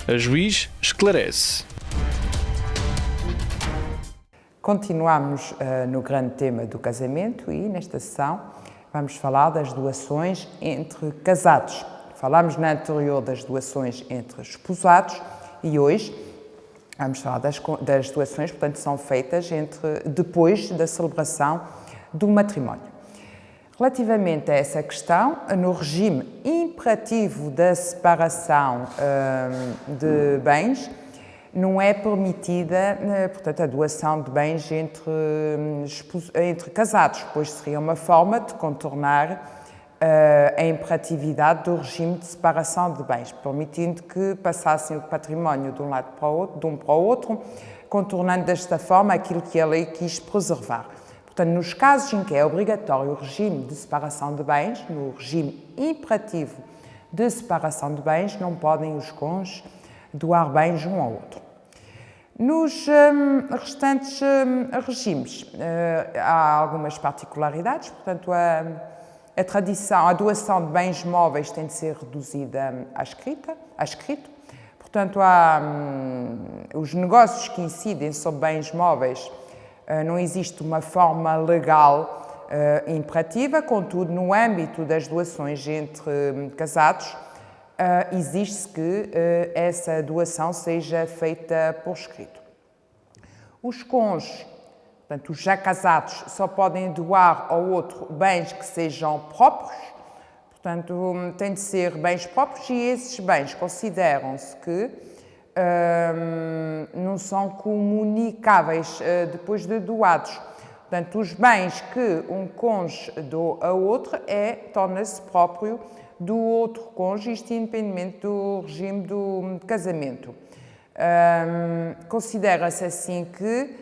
A juiz esclarece. Continuamos no grande tema do casamento e, nesta sessão, vamos falar das doações entre casados. Falámos na anterior das doações entre esposados e hoje vamos falar das doações, portanto, são feitas depois da celebração do matrimónio. Relativamente a essa questão, no regime imperativo da separação de bens, não é permitida, portanto, a doação de bens entre casados, pois seria uma forma de contornar a imperatividade do regime de separação de bens, permitindo que passassem o património de um lado para o outro, de um para o outro, contornando desta forma aquilo que a lei quis preservar. Portanto, nos casos em que é obrigatório o regime de separação de bens, no regime imperativo de separação de bens, não podem os cônjuges doar bens um ao outro. Nos restantes regimes, há algumas particularidades, portanto, a doação de bens móveis tem de ser reduzida a escrito. Portanto, os negócios que incidem sobre bens móveis, não existe uma forma legal imperativa, contudo, no âmbito das doações entre casados, exige-se que essa doação seja feita por escrito. Os cônjuges, portanto, os já casados, só podem doar ao outro bens que sejam próprios, portanto, têm de ser bens próprios e esses bens consideram-se que não são comunicáveis depois de doados. Portanto, os bens que um cônjuge doa a outro torna-se próprio do outro cônjuge, isto independentemente do regime do casamento. Considera-se assim que,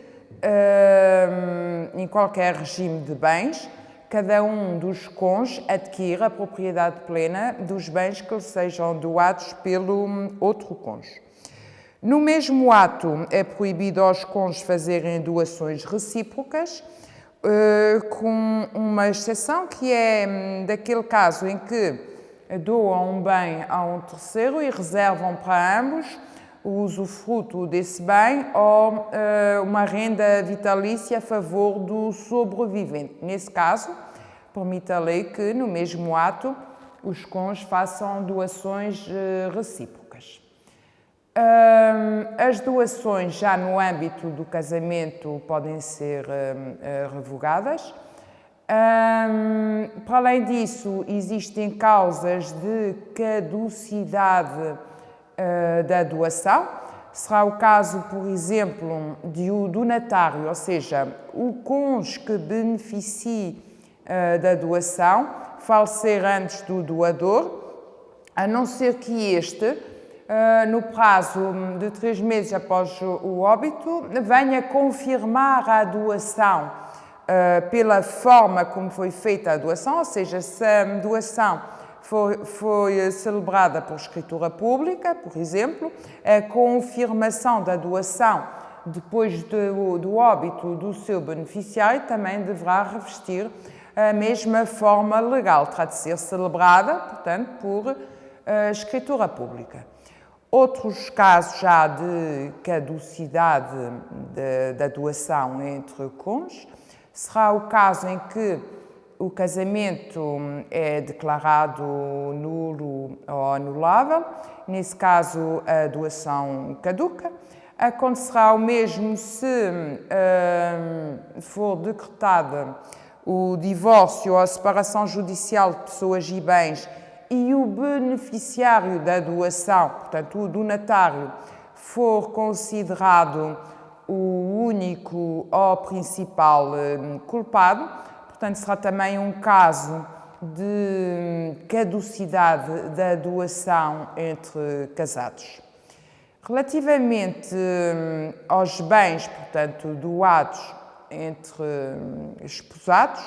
em qualquer regime de bens, cada um dos cônjuges adquire a propriedade plena dos bens que lhe sejam doados pelo outro cônjuge. No mesmo ato, é proibido aos cônjuges fazerem doações recíprocas, com uma exceção que é daquele caso em que doam um bem a um terceiro e reservam para ambos o usufruto desse bem ou uma renda vitalícia a favor do sobrevivente. Nesse caso, permite a lei que, no mesmo ato, os cônjuges façam doações recíprocas. As doações já no âmbito do casamento podem ser revogadas. Para além disso, existem causas de caducidade da doação. Será o caso, por exemplo, do donatário, ou seja, o cônjuge que beneficie da doação, falecer antes do doador, a não ser que este, no prazo de 3 meses após o óbito, venha confirmar a doação pela forma como foi feita a doação, ou seja, se a doação foi celebrada por escritura pública, por exemplo, a confirmação da doação depois do óbito do seu beneficiário também deverá revestir a mesma forma legal, terá de ser celebrada, portanto, por escritura pública. Outros casos já de caducidade da doação entre cônjuges será o caso em que o casamento é declarado nulo ou anulável. Nesse caso, a doação caduca. Acontecerá o mesmo se for decretada o divórcio ou a separação judicial de pessoas e bens e o beneficiário da doação, portanto, o donatário, for considerado o único ou principal culpado. Portanto, será também um caso de caducidade da doação entre casados. Relativamente aos bens, portanto, doados entre esposados,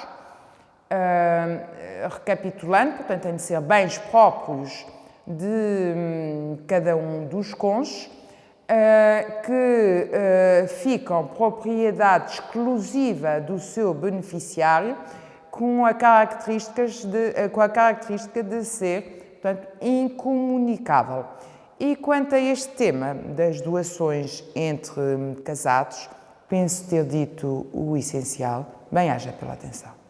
recapitulando, portanto, têm de ser bens próprios de cada um dos cônjuges, que ficam propriedade exclusiva do seu beneficiário, com a característica de ser, portanto, incomunicável. E quanto a este tema das doações entre casados, penso ter dito o essencial. Bem-aja pela atenção.